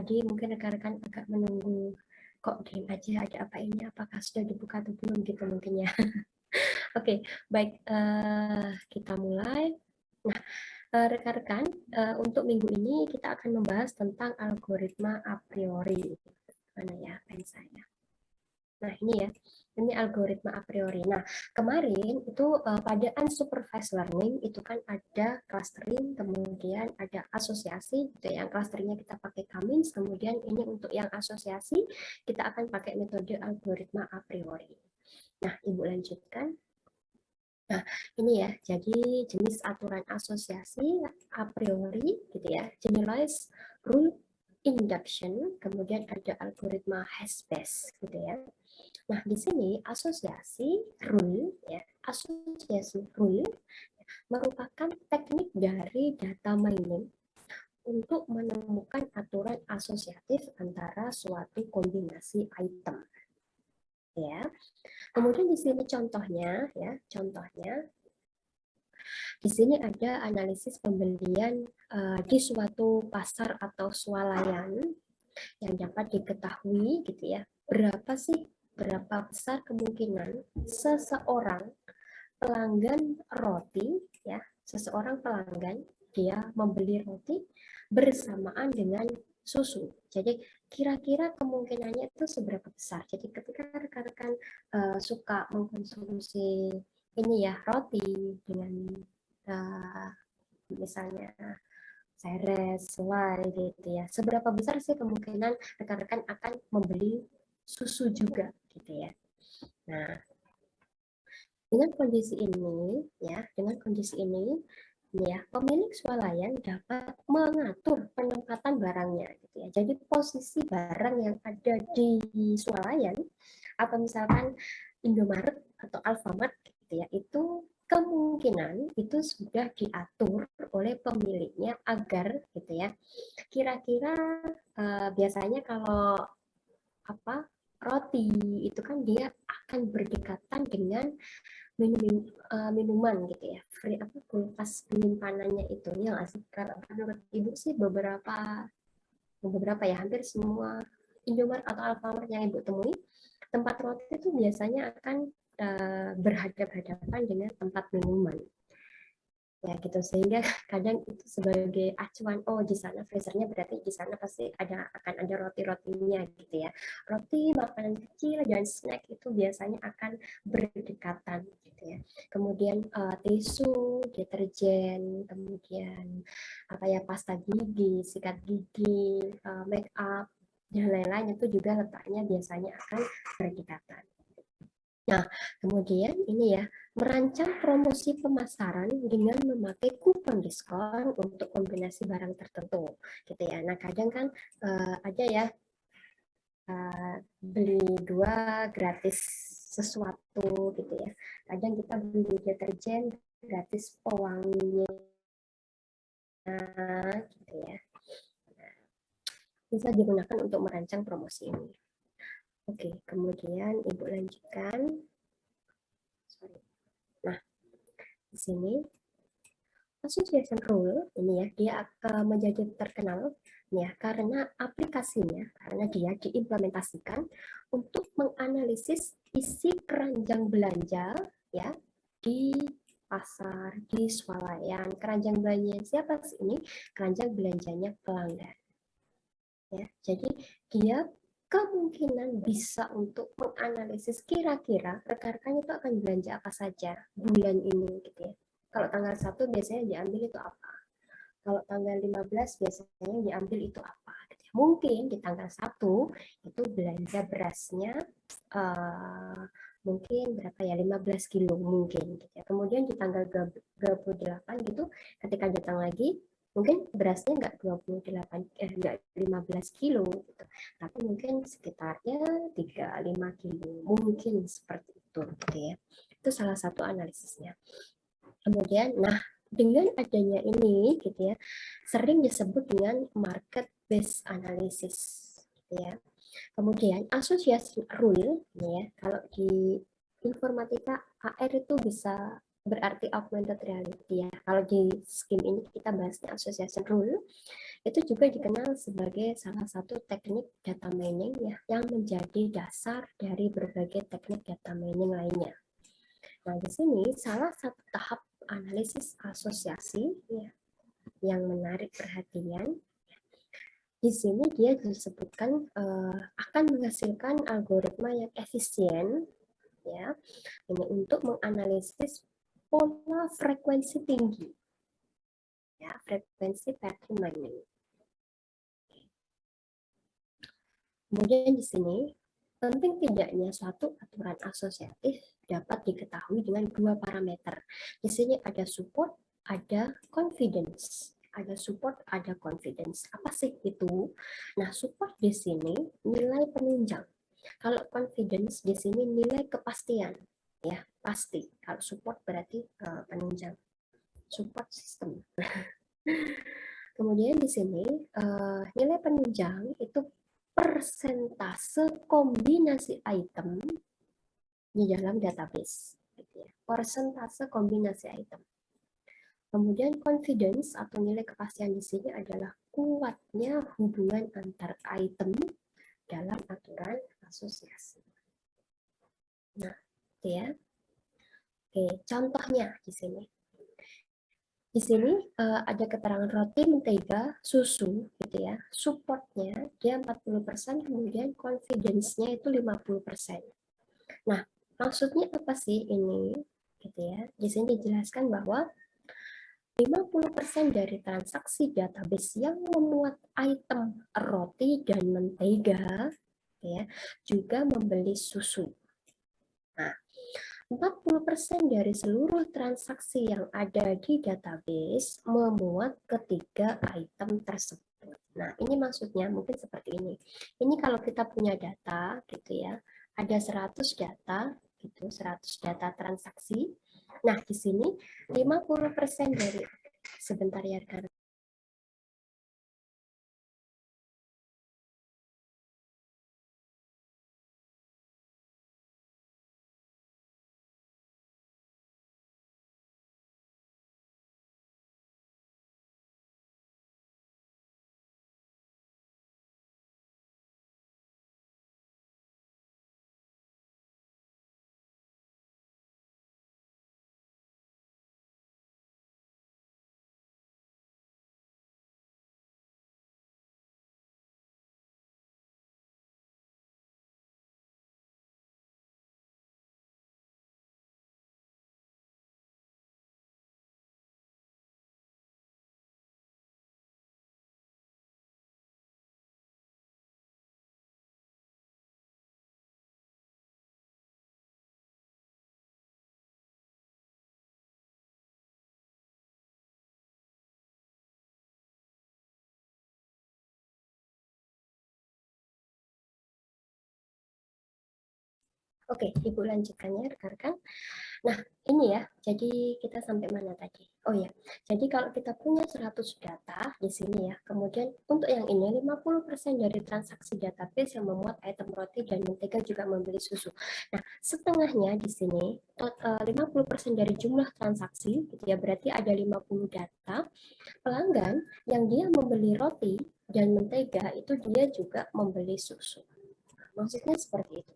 tadi mungkin rekan-rekan agak menunggu, kok diam aja, ada apa ini, apakah sudah dibuka atau belum gitu mungkin ya. Oke, baik, kita mulai. Nah, rekan-rekan, untuk minggu ini kita akan membahas tentang algoritma a priori. Mana ya pen saya? Nah, ini algoritma a priori. Nah, kemarin itu pada unsupervised learning itu kan ada clustering, kemudian ada asosiasi, gitu. Yang clusteringnya kita pakai Cummins, kemudian ini untuk yang asosiasi kita akan pakai metode algoritma a priori. Nah, Ibu lanjutkan. Nah, ini ya, jadi jenis aturan asosiasi a priori, gitu ya, generalized rule induction, kemudian ada algoritma Hashbase, gitu ya. Nah, di sini asosiasi rule merupakan teknik dari data mining untuk menemukan aturan asosiatif antara suatu kombinasi item. Ya. Kemudian di sini contohnya di sini ada analisis pembelian di suatu pasar atau swalayan yang dapat diketahui gitu ya. Berapa besar kemungkinan seseorang pelanggan roti ya, seseorang pelanggan dia membeli roti bersamaan dengan susu. Jadi kira-kira kemungkinannya itu seberapa besar. Jadi ketika rekan-rekan suka mengkonsumsi ini ya roti dengan misalnya seres, selai gitu ya. Seberapa besar sih kemungkinan rekan-rekan akan membeli susu juga gitu ya. Nah, dengan kondisi ini ya, pemilik swalayan dapat mengatur penempatan barangnya gitu ya. Jadi posisi barang yang ada di swalayan atau misalkan Indomaret atau Alfamart gitu ya, itu kemungkinan itu sudah diatur oleh pemiliknya agar gitu ya. Kira-kira biasanya kalau roti itu kan dia akan berdekatan dengan minuman gitu ya, kulkas penyimpanannya itu yang asik. Kalau menurut Ibu sih beberapa ya, hampir semua Indomaret atau Alfamart yang Ibu temui, tempat roti itu biasanya akan berhadapan-hadapan dengan tempat minuman. Ya gitu, sehingga kadang itu sebagai acuan, oh di sana freezernya berarti di sana pasti akan ada roti-rotinya gitu ya. Roti, makanan kecil dan snack itu biasanya akan berdekatan gitu ya. Kemudian tisu, deterjen, kemudian pasta gigi, sikat gigi, make up dan lain-lain itu juga letaknya biasanya akan berdekatan. Nah, kemudian ini ya, merancang promosi pemasaran dengan memakai kupon diskon untuk kombinasi barang tertentu, gitu ya. Nah, kadang kan ada ya beli 2 gratis sesuatu, gitu ya. Kadang kita beli deterjen gratis pewanginya, gitu ya. Bisa digunakan untuk merancang promosi ini. Oke, kemudian Ibu lanjutkan. Nah, di sini association rule ini ya, dia menjadi terkenal ya karena aplikasinya, karena dia diimplementasikan untuk menganalisis isi keranjang belanja ya di pasar, di swalayan. Keranjang belanja siapa sih ini? Keranjang belanjanya pelanggan. Ya, jadi dia kemungkinan bisa untuk menganalisis kira-kira rekan-rekan itu akan belanja apa saja bulan ini gitu ya. Kalau tanggal 1 biasanya diambil itu apa? Kalau tanggal 15 biasanya diambil itu apa? Gitu ya. Mungkin di tanggal 1 itu belanja berasnya mungkin berapa ya, 15 kilo mungkin gitu ya. Kemudian di tanggal 28 gitu ketika datang lagi mungkin berasnya nggak 15 kilo gitu, tapi mungkin sekitarnya 35 kilo mungkin seperti itu gitu ya. Itu salah satu analisisnya. Kemudian nah dengan adanya ini gitu ya, sering disebut dengan market based analysis gitu ya. Kemudian association rule ya, kalau di informatika AR itu bisa berarti augmented reality ya. Kalau di scheme ini kita bahasnya association rule. Itu juga dikenal sebagai salah satu teknik data mining ya, yang menjadi dasar dari berbagai teknik data mining lainnya. Nah, di sini salah satu tahap analisis asosiasi ya, yang menarik perhatian. Di sini dia disebutkan akan menghasilkan algoritma yang efisien ya, ini untuk menganalisis pola frekuensi tinggi ya, frekuensi pattern mining. Kemudian di sini penting tidaknya suatu aturan asosiatif dapat diketahui dengan dua parameter. Di sini ada support, ada confidence. Ada support, ada confidence. Apa sih itu? Nah, support di sini nilai penunjang. Kalau confidence di sini nilai kepastian, ya pasti. Kalau support berarti penunjang, support system. Kemudian di sini nilai penunjang itu persentase kombinasi item di dalam database. Persentase kombinasi item. Kemudian confidence atau nilai kepastian di sini adalah kuatnya hubungan antar item dalam aturan asosiasi. Nah, itu ya. Oke, contohnya di sini. Di sini ada keterangan roti, mentega, susu, gitu ya. Supportnya dia 40%, kemudian confidence-nya itu 50%. Nah, maksudnya apa sih ini? Gitu ya. Di sini dijelaskan bahwa 50% dari transaksi database yang memuat item roti dan mentega ya, juga membeli susu. Nah, 40% dari seluruh transaksi yang ada di database memuat ketiga item tersebut. Nah, ini maksudnya mungkin seperti ini. Ini kalau kita punya data gitu ya, ada 100 data gitu, 100 data transaksi. Nah, di sini 50% dari sebentar ya rekan. Oke, Ibu lanjutkan ya rekan-rekan. Nah, ini ya, jadi kita sampai mana tadi? Oh ya, jadi kalau kita punya 100 data di sini ya, kemudian untuk yang ini 50% dari transaksi database yang memuat item roti dan mentega juga membeli susu. Nah, setengahnya di sini 50% dari jumlah transaksi gitu ya, berarti ada 50 data pelanggan yang dia membeli roti dan mentega itu dia juga membeli susu. Maksudnya seperti itu.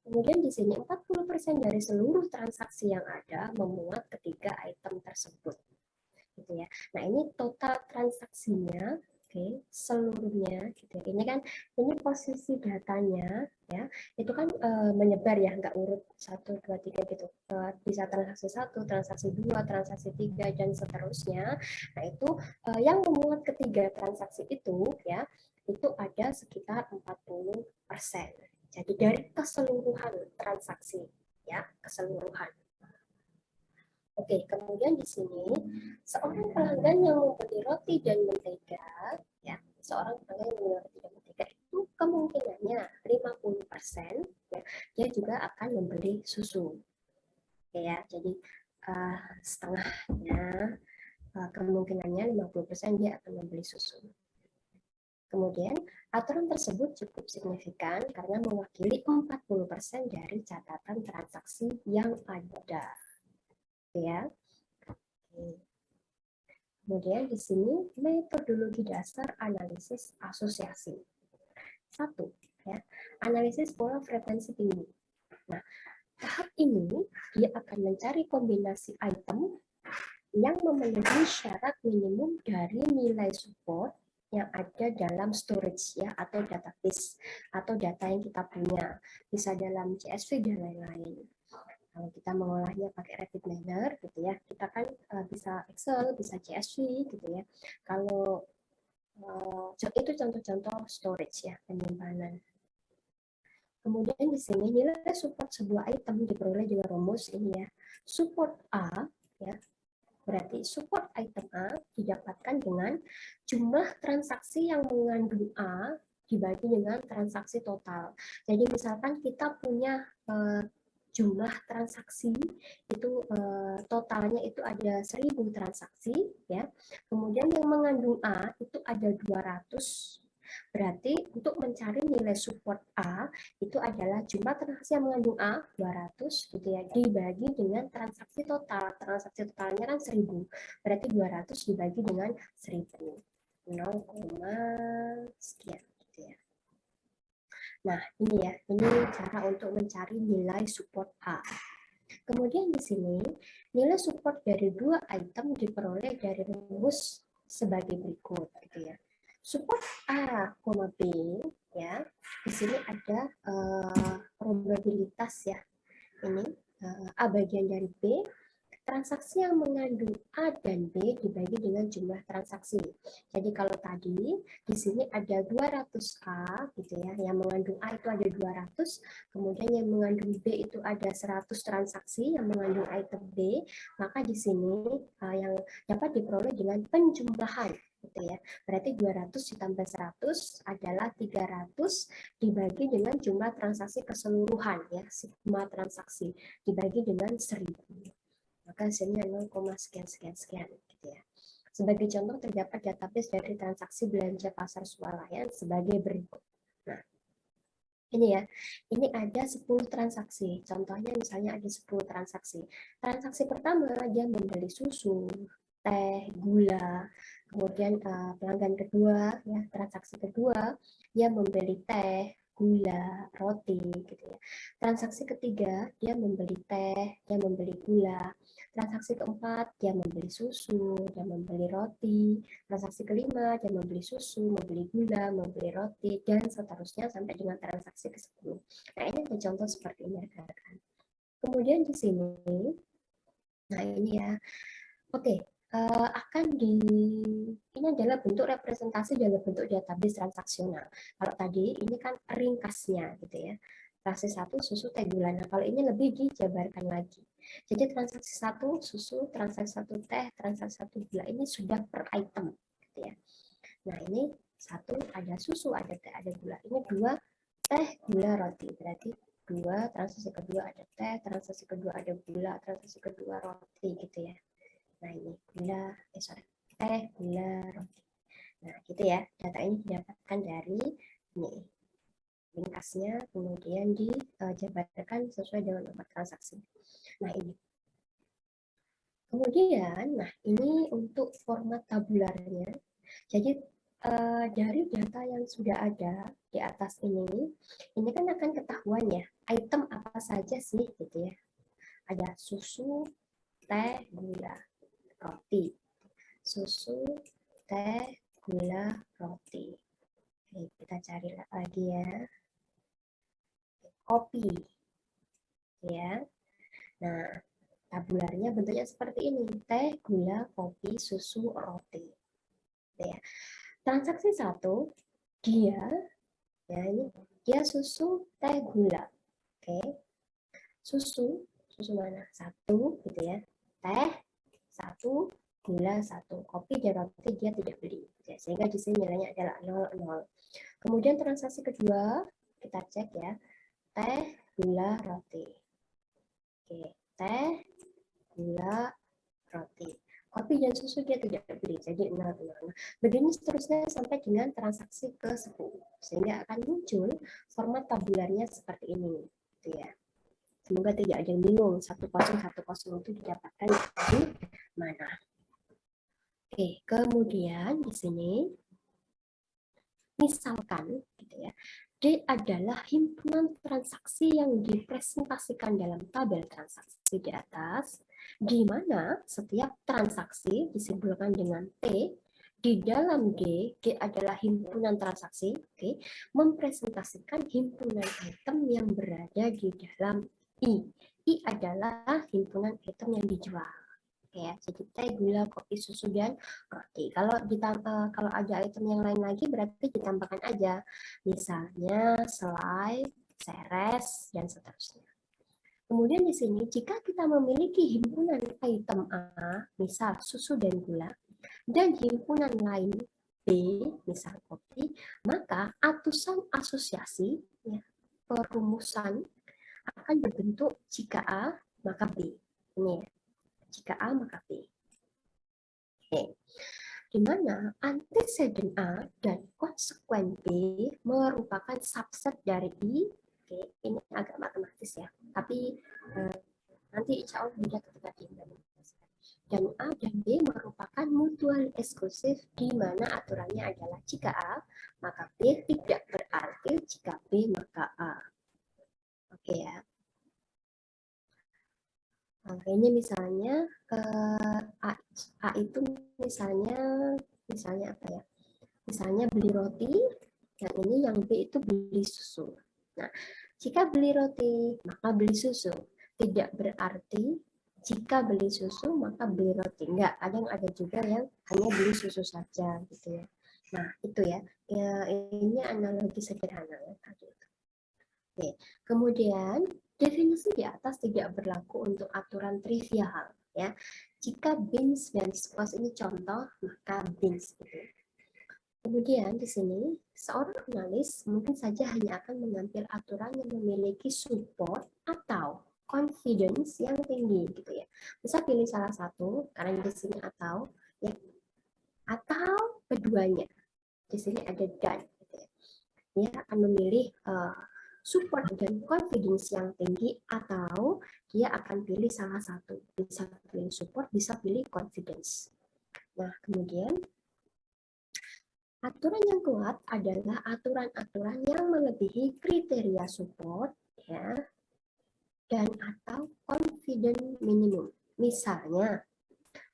Kemudian di sini 40% dari seluruh transaksi yang ada memuat ketiga item tersebut. Gitu ya. Nah, ini total transaksinya, oke, seluruhnya gitu ya. Ini kan ini posisi datanya ya. Itu kan menyebar ya, nggak urut 1 2 3 gitu. Bisa transaksi 1, transaksi 2, transaksi 3 dan seterusnya. Nah, itu yang memuat ketiga transaksi itu ya, itu ada sekitar 40%. Jadi dari keseluruhan transaksi ya, keseluruhan. Oke, kemudian di sini seorang pelanggan yang membeli roti dan mentega, ya, seorang pelanggan yang membeli roti dan mentega itu kemungkinannya 50%, ya, dia juga akan membeli susu. Oke ya, jadi setengahnya kemungkinannya 50% dia akan membeli susu. Kemudian, aturan tersebut cukup signifikan karena mewakili 40% dari catatan transaksi yang ada. Ya. Kemudian di sini metodologi dasar analisis asosiasi. 1, ya, analisis pola frekuensi tinggi. Nah, tahap ini dia akan mencari kombinasi item yang memenuhi syarat minimum dari nilai support yang ada dalam storage ya, atau database atau data yang kita punya, bisa dalam CSV dan lain-lain. Kalau kita mengolahnya pakai rapid manner gitu ya, kita kan bisa Excel, bisa CSV gitu ya. Kalau itu contoh-contoh storage ya, penyimpanan. Kemudian di sini nilai support sebuah item diperoleh dengan rumus ini ya. Support A ya, berarti support item A didapatkan dengan jumlah transaksi yang mengandung A dibagi dengan transaksi total. Jadi misalkan kita punya jumlah transaksi itu totalnya itu ada 1000 transaksi ya. Kemudian yang mengandung A itu ada 200. Berarti untuk mencari nilai support A itu adalah jumlah transaksi yang mengandung A 200 gitu ya, dibagi dengan transaksi total. Transaksi totalnya kan 1000. Berarti 200 dibagi dengan 1000. 0, sekian gitu ya. Nah, ini ya, ini cara untuk mencari nilai support A. Kemudian di sini nilai support dari dua item diperoleh dari rumus sebagai berikut gitu ya. Support A, B ya. Di sini ada probabilitas ya. Ini A bagian dari B, transaksi yang mengandung A dan B dibagi dengan jumlah transaksi. Jadi kalau tadi di sini ada 200A gitu ya, yang mengandung A itu ada 200, kemudian yang mengandung B itu ada 100 transaksi yang mengandung item B, maka di sini yang dapat diperoleh dengan penjumlahan gitu ya. Berarti 200 ditambah 100 adalah 300 dibagi dengan jumlah transaksi keseluruhan ya, sigma transaksi dibagi dengan 1000. Maka hasilnya 0, sekian gitu ya. Sebagai contoh terdapat database dari transaksi belanja pasar swalayan sebagai berikut. Nah, ini ya, ini ada 10 transaksi. Contohnya misalnya ada 10 transaksi. Transaksi pertama dia membeli susu, teh, gula. Kemudian pelanggan kedua, ya transaksi kedua dia membeli teh, gula, roti, gitu ya. Transaksi ketiga dia membeli teh, dia membeli gula. Transaksi keempat, dia membeli susu, dia membeli roti. Transaksi kelima, dia membeli susu, membeli gula, membeli roti, dan seterusnya sampai dengan transaksi ke-10. Nah, ini ada contoh seperti ini, rekan-rekan. Kemudian di sini, nah ini ya, oke, akan ini adalah bentuk representasi dalam bentuk database transaksional. Kalau tadi ini kan ringkasnya gitu ya. Transaksi 1 susu teh gula. Nah, kalau ini lebih dijabarkan lagi. Jadi transaksi 1 susu, transaksi 1 teh, transaksi 1 gula, ini sudah per item gitu ya. Nah, ini 1 ada susu, ada teh, ada gula. Ini 2 teh, gula, roti. Berarti 2, transaksi kedua ada teh, transaksi kedua ada gula, transaksi kedua roti gitu ya. Nah, ini gula, teh, gula, roti. Nah, gitu ya. Data ini didapatkan dari ini ringkasnya, kemudian dijabarkan sesuai dengan nomor transaksi. Nah, ini. Kemudian, nah ini untuk format tabularnya. Jadi dari data yang sudah ada di atas ini kan akan ketahuan ya, item apa saja sih gitu ya. Ada susu, teh, gula, roti. Susu, teh, gula, roti. Oke, kita cari lagi ya. Kopi. Ya. Nah, tabularnya bentuknya seperti ini. Teh, gula, kopi, susu, roti. Ya. Transaksi 1, dia ya ini dia susu, teh, gula. Oke. Susu mana? 1 gitu ya. Teh 1, gula 1. Kopi dan roti dia tidak beli. Ya, sehingga di sini nilainya adalah 0, 0. Kemudian transaksi kedua, kita cek ya. Teh, gula, roti. Oke, teh, gula, roti. Kopi dan susu dia tidak beli, jadi 0, 0. Begini seterusnya sampai dengan transaksi ke-10. Sehingga akan muncul format tabularnya seperti ini. Gitu ya. Semoga tidak ada yang bingung, 1010 itu didapatkan dari mana. Oke, kemudian di sini misalkan gitu ya, D adalah himpunan transaksi yang dipresentasikan dalam tabel transaksi di atas, di mana setiap transaksi disimbolkan dengan T. Di dalam G adalah himpunan transaksi, oke, mempresentasikan himpunan item yang berada di dalam I. I adalah himpunan item yang dijual. Oke ya, jadi teh, gula, kopi, susu, dan roti. Kalau ada item yang lain lagi berarti ditambahkan aja. Misalnya selai, seres, dan seterusnya. Kemudian di sini jika kita memiliki himpunan item A, misal susu dan gula, dan himpunan lain B, misal kopi, maka atusan asosiasi, ya, perumusan akan berbentuk jika A maka B. Ini ya, jika A maka B. Oke. Di mana antecedent A dan konsekuen B merupakan subset dari I. Oke, ini agak matematis ya, tapi nanti insya Allah mudah ketika diimplementasikan. Dan A dan B merupakan mutual eksklusif, di mana aturannya adalah jika A, maka B tidak berarti jika B maka A. Oke ya. Ini misalnya A itu misalnya apa ya? Misalnya beli roti, yang ini yang B itu beli susu. Nah, jika beli roti maka beli susu. Tidak berarti jika beli susu maka beli roti. Enggak, ada juga yang hanya beli susu saja gitu ya. Nah, itu ya. Ini analogi sederhana ya tadi. Oke. Kemudian definisi di atas tidak berlaku untuk aturan trivial ya. Jika bins dan skos ini contoh, maka bins gitu. Kemudian di sini seorang analis mungkin saja hanya akan mengambil aturan yang memiliki support atau confidence yang tinggi gitu ya. Bisa pilih salah satu karena di sini atau ya, atau keduanya. Di sini ada dan gitu ya. Dia akan memilih support dan confidence yang tinggi atau dia akan pilih salah satu. Bisa pilih support, bisa pilih confidence. Nah, kemudian aturan yang kuat adalah aturan-aturan yang melebihi kriteria support ya, dan atau confident minimum. Misalnya,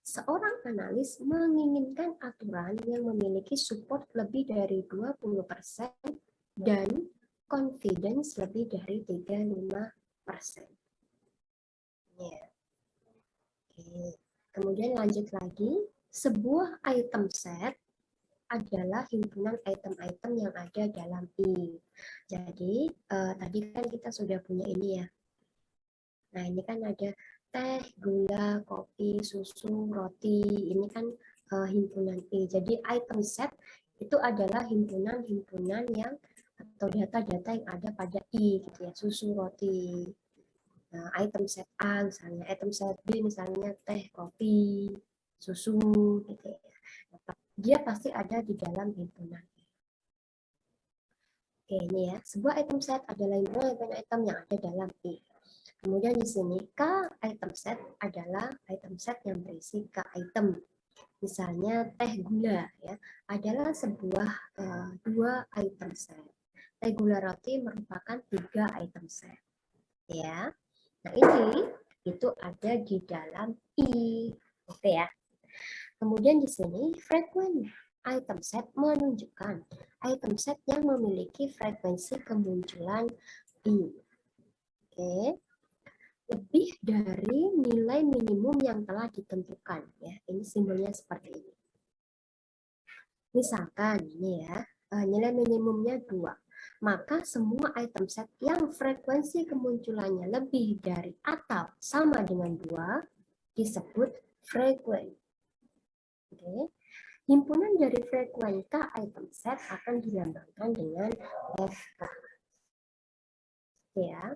seorang analis menginginkan aturan yang memiliki support lebih dari 20% dan confidence lebih dari 35%. Ya. Oke. Kemudian lanjut lagi, sebuah item set adalah himpunan item-item yang ada dalam I. Jadi, tadi kan kita sudah punya ini ya. Nah, ini kan ada teh, gula, kopi, susu, roti. Ini kan himpunan I. Jadi, item set itu adalah himpunan-himpunan yang atau data-data yang ada pada I gitu ya, susu, roti. Nah, item set A misalnya, item set B misalnya teh, kopi, susu gitu ya. Dia pasti ada di dalam himpunan. Oke, ini ya, sebuah item set adalah himpunan item yang ada dalam I. Kemudian di sini K item set adalah item set yang berisi K item. Misalnya teh gula ya, adalah sebuah dua item set. Teh gula roti merupakan 3 item set. Ya. Nah, ini itu ada di dalam I. Oke ya. Kemudian di sini frequent item set menunjukkan item set yang memiliki frekuensi kemunculan I. Oke. Lebih dari nilai minimum yang telah ditentukan ya. Ini simbolnya seperti ini. Misalkan ini ya, nilai minimumnya 2. Maka semua item set yang frekuensi kemunculannya lebih dari atau sama dengan 2 disebut frequent. Oke. Himpunan dari frekuensi item set akan dilambangkan dengan FK. Ya.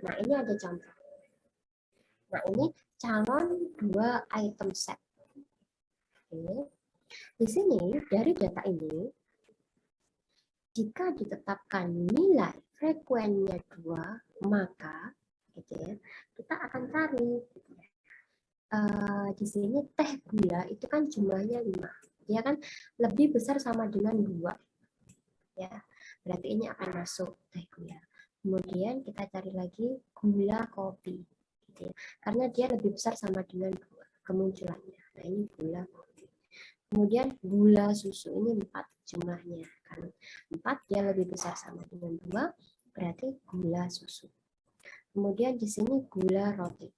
Nah, ini ada contoh. Nah, ini calon 2 item set. Oke. Di sini, dari data ini, jika ditetapkan nilai frekuensinya 2, maka gitu ya, kita akan cari gitu ya, di sini teh gula itu kan jumlahnya 5. Dia kan lebih besar sama dengan 2. Ya. Berarti ini akan masuk teh gula. Kemudian kita cari lagi gula kopi. Gitu ya. Karena dia lebih besar sama dengan 2 kemunculannya. Nah, ini gula kopi. Kemudian gula susu ini 4 jumlahnya. Karena 4 dia lebih besar sama dengan 2, berarti gula susu. Kemudian di sini gula roti.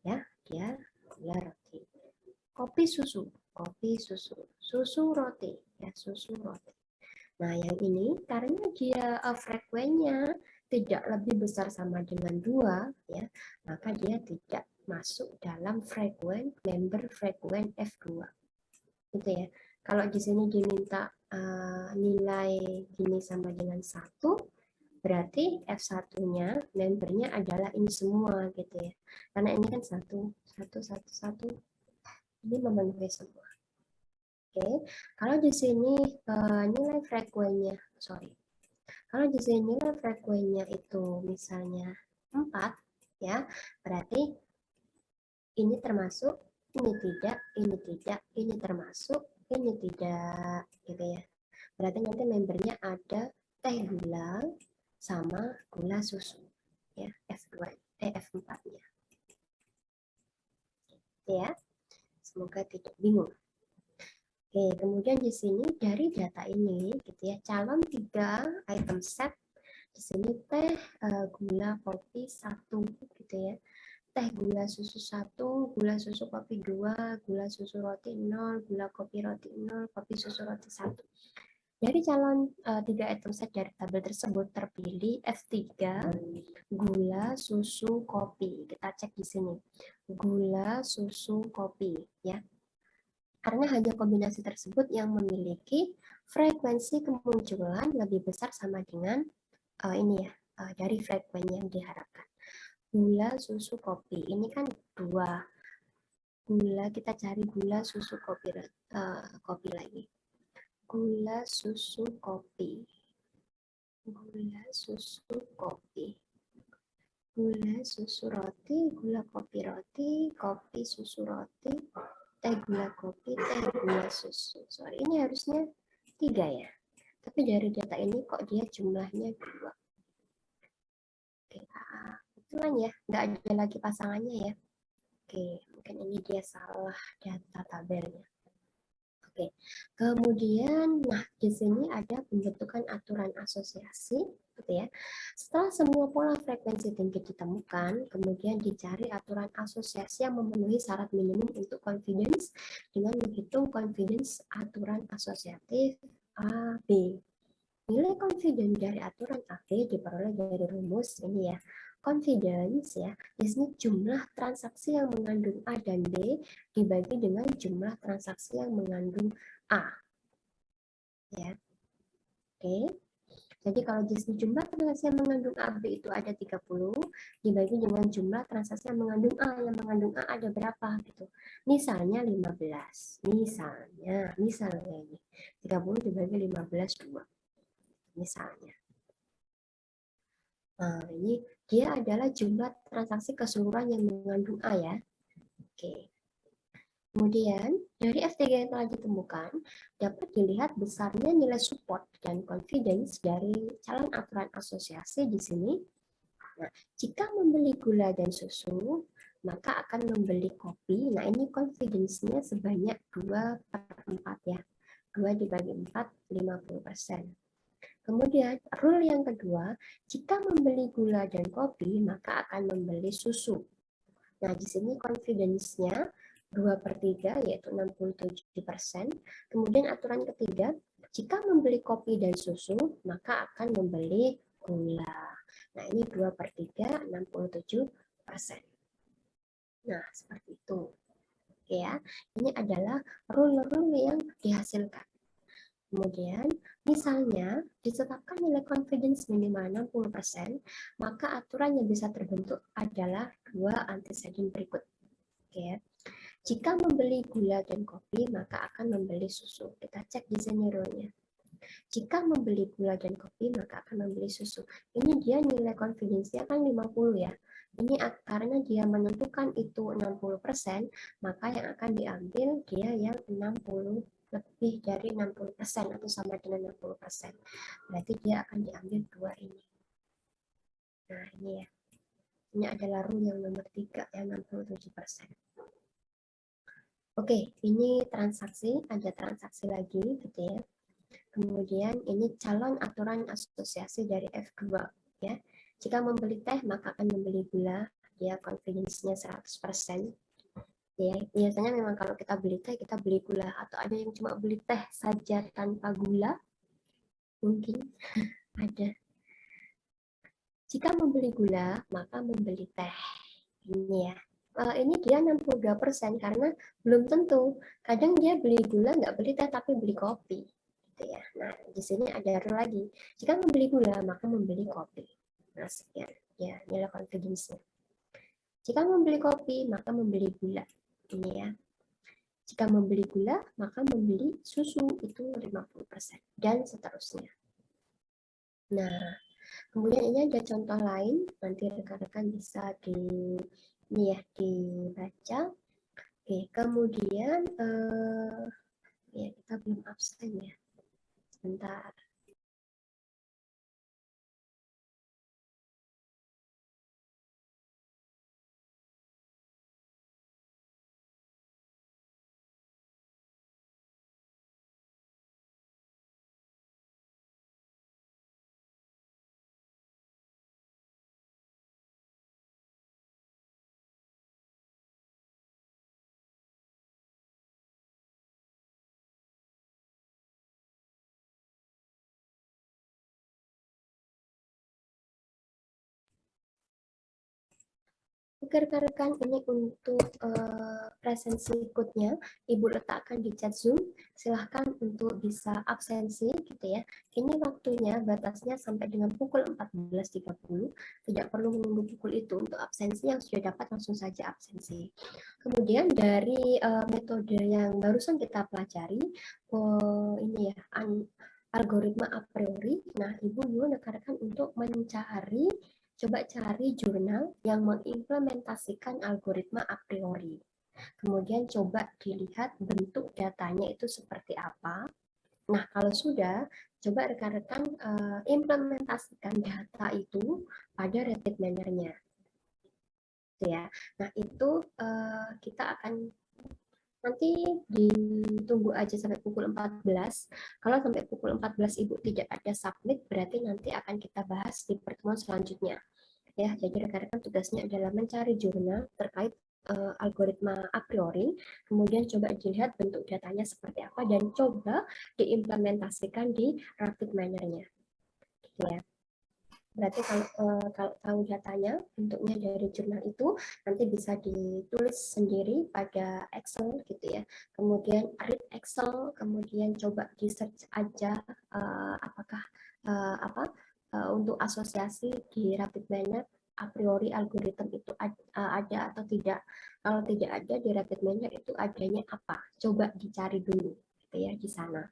Ya, dia gula roti. Kopi susu, susu roti, ya susu roti. Nah, yang ini karena dia frekuensinya tidak lebih besar sama dengan 2, ya, maka dia tidak masuk dalam member frekuen F2. Gitu ya. Kalau di sini diminta nilai gini sama dengan 1, berarti F1-nya membernya adalah ini semua gitu ya. Karena ini kan 1, 1, 1, 1. Ini memenuhi semua. Oke, kalau di sini nilai frekuensinya, kalau di sini nilai frekuensinya itu misalnya 4, ya, berarti ini termasuk, ini tidak, ini termasuk, ini tidak, gitu ya. Berarti nanti membernya ada teh gula sama gula susu, ya, F4-nya. Ya, semoga tidak bingung. Oke, kemudian di sini dari data ini, gitu ya, calon 3 item set, di sini teh gula kopi 1, gitu ya, teh gula susu 1, gula susu kopi 2, gula susu roti 0, gula kopi roti 0, kopi susu roti 1. Dari calon 3 item set dari tabel tersebut terpilih F3 gula susu kopi. Kita cek di sini. Gula susu kopi, ya. Karena hanya kombinasi tersebut yang memiliki frekuensi kemunculan lebih besar sama dengan ini ya, dari frekuensi yang diharapkan. Gula susu kopi, ini kan 2. Gula, kita cari gula susu kopi, kopi lagi. Gula susu kopi. Gula susu kopi. Gula susu roti, gula kopi roti, kopi susu roti, teh gula kopi, teh gula susu. Sorry, ini harusnya 3 ya. Tapi dari data ini kok dia jumlahnya 2. Oke, kebetulan ya, nggak ada lagi pasangannya ya. Oke, mungkin ini dia salah data tabelnya. Oke, kemudian, nah di sini ada pembentukan aturan asosiasi, gitu ya. Setelah semua pola frekuensi tinggi ditemukan, kemudian dicari aturan asosiasi yang memenuhi syarat minimum untuk confidence dengan menghitung confidence aturan asosiatif A, B. Nilai confidence dari aturan A, B diperoleh dari rumus ini ya. Confidence ya, di sini jumlah transaksi yang mengandung A dan B dibagi dengan jumlah transaksi yang mengandung A. Ya. Oke. Jadi kalau di sini jumlah transaksi yang mengandung AB itu ada 30, dibagi dengan jumlah transaksi yang mengandung A ada berapa gitu. Misalnya 15. Misalnya ini 30 dibagi 15 2. Misalnya. Nah, ini dia adalah jumlah transaksi keseluruhan yang mengandung A ya. Oke. Kemudian, dari F3 yang telah ditemukan, dapat dilihat besarnya nilai support dan confidence dari calon aturan asosiasi di sini. Nah, jika membeli gula dan susu, maka akan membeli kopi. Nah, ini confidence-nya sebanyak 2/4 ya. 2 dibagi 4, 50%. Kemudian, rule yang kedua, jika membeli gula dan kopi, maka akan membeli susu. Nah, di sini confidence-nya 2/3, yaitu 67%. Kemudian aturan ketiga, jika membeli kopi dan susu, maka akan membeli gula. Nah, ini 2/3, 67%. Nah, seperti itu. Oke ya, ini adalah rule-rule yang dihasilkan. Kemudian, misalnya ditetapkan nilai confidence minimal 60%, maka aturan yang bisa terbentuk adalah 2 antecedent berikut. Oke. Jika membeli gula dan kopi, maka akan membeli susu. Kita cek di sini rule-nya. Jika membeli gula dan kopi, maka akan membeli susu. Ini dia nilai confidence-nya kan 50 ya. Ini karena dia menentukan itu 60%, maka yang akan diambil dia yang 60, lebih dari 60% atau sama dengan 60%. Berarti dia akan diambil dua ini. Nah, ini ya. Ini adalah rule yang nomor 3 yang 67%. Oke, ini transaksi, ada transaksi lagi gitu ya. Kemudian ini calon aturan asosiasi dari F2 ya. Jika membeli teh maka akan membeli gula, ya confidence-nya 100%. Ya, biasanya memang kalau kita beli teh kita beli gula, atau ada yang cuma beli teh saja tanpa gula, mungkin ada. Jika membeli gula maka membeli teh. Ini ya. Ini dia 62% karena belum tentu. Kadang dia beli gula nggak beli teh tapi beli kopi. Gitu ya. Nah, di sini ada rule lagi. Jika membeli gula maka membeli kopi. Nah, sekian. Ya, inilah confidence-nya. Jika membeli kopi maka membeli gula. Ini ya. Jika membeli gula maka membeli susu, itu 50%, dan seterusnya. Nah, kemudian ini ada contoh lain, nanti rekan-rekan bisa ini ya dibaca. Oke, kemudian ya kita belum absen ya. Sebentar. Oke rekan-rekan, ini untuk presensi code-nya Ibu letakkan di chat Zoom. Silahkan untuk bisa absensi gitu ya. Ini waktunya batasnya sampai dengan pukul 14.30. Tidak perlu menunggu pukul itu untuk absensi, yang sudah dapat langsung saja absensi. Kemudian dari metode yang barusan kita pelajari, ini ya, algoritma a priori. Nah, Ibu juga rekan-rekan untuk mencari, coba cari jurnal yang mengimplementasikan algoritma a priori. Kemudian coba dilihat bentuk datanya itu seperti apa. Nah, kalau sudah, coba rekan-rekan implementasikan data itu pada rapid manner-nya. Ya. Nah, itu kita akan nanti ditunggu aja sampai pukul 14. Kalau sampai pukul 14 Ibu tidak ada submit, berarti nanti akan kita bahas di pertemuan selanjutnya. Ya, jadi rekan-rekan tugasnya adalah mencari jurnal terkait algoritma a priori, kemudian coba dilihat bentuk datanya seperti apa dan coba diimplementasikan di rapid manner-nya. Ya. Berarti kalau tahu datanya, bentuknya dari jurnal itu, nanti bisa ditulis sendiri pada Excel gitu ya. Kemudian read Excel, kemudian coba di search aja apakah untuk asosiasi di rapid manner a priori algoritma itu ada atau tidak. Kalau tidak ada di rapid manner itu adanya apa? Coba dicari dulu gitu ya di sana.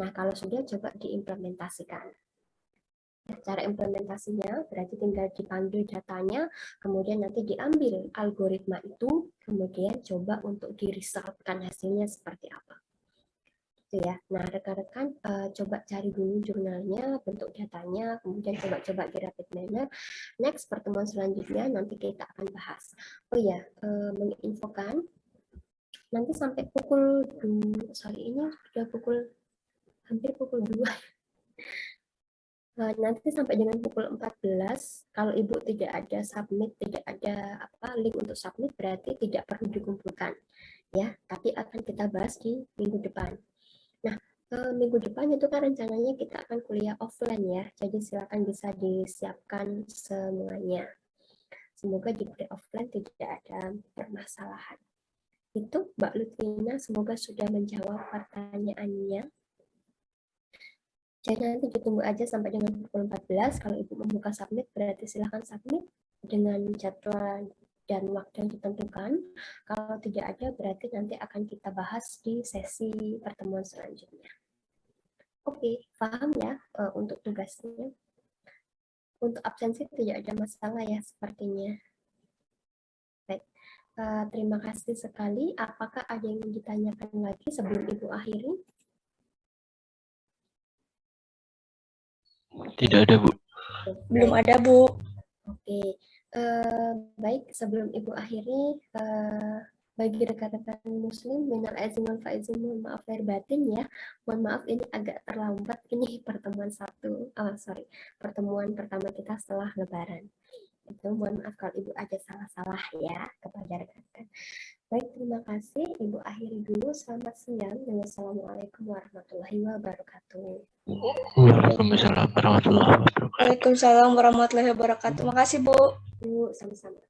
Nah, kalau sudah coba diimplementasikan. Cara implementasinya berarti tinggal dipanggil datanya, kemudian nanti diambil algoritma itu, kemudian coba untuk di-resultkan hasilnya seperti apa. Itu ya. Nah, rekan-rekan coba cari dulu jurnalnya, bentuk datanya, kemudian coba-coba di rapid manner. Next, pertemuan selanjutnya nanti kita akan bahas. Oh ya, menginfokan nanti sampai pukul 2, sorry ini sudah hampir pukul 2. Nanti sampai dengan pukul 14, kalau Ibu tidak ada submit, tidak ada link untuk submit, berarti tidak perlu dikumpulkan. Ya, tapi akan kita bahas di minggu depan. Nah, minggu depan itu kan rencananya kita akan kuliah offline ya, jadi silakan bisa disiapkan semuanya. Semoga di kuliah offline tidak ada permasalahan. Itu Mbak Lutfina, semoga sudah menjawab pertanyaannya. Jadi nanti ditunggu aja sampai dengan pukul 14. Kalau Ibu membuka submit, berarti silahkan submit dengan jadwal dan waktu yang ditentukan. Kalau tidak ada, berarti nanti akan kita bahas di sesi pertemuan selanjutnya. Oke, paham ya untuk tugasnya? Untuk absensi tidak ada masalah ya sepertinya. Terima kasih sekali. Apakah ada yang ingin ditanyakan lagi sebelum Ibu akhiri? Tidak ada, Bu. Belum ada, Bu. Oke, baik, sebelum Ibu akhiri, bagi rekan-rekan muslim, minal aizin wal faizin, mohon maaf lahir batin ya. Mohon maaf ini agak terlambat, ini pertemuan pertama kita setelah Lebaran. Itu mohon maaf kalau Ibu ada salah-salah ya kepada rekan-rekan. Baik, terima kasih. Ibu akhiri dulu. Selamat siang. Wassalamualaikum warahmatullahi wabarakatuh. Waalaikumsalam warahmatullahi wabarakatuh. Waalaikumsalam warahmatullahi wabarakatuh. Makasih, Bu. Bu, sama-sama.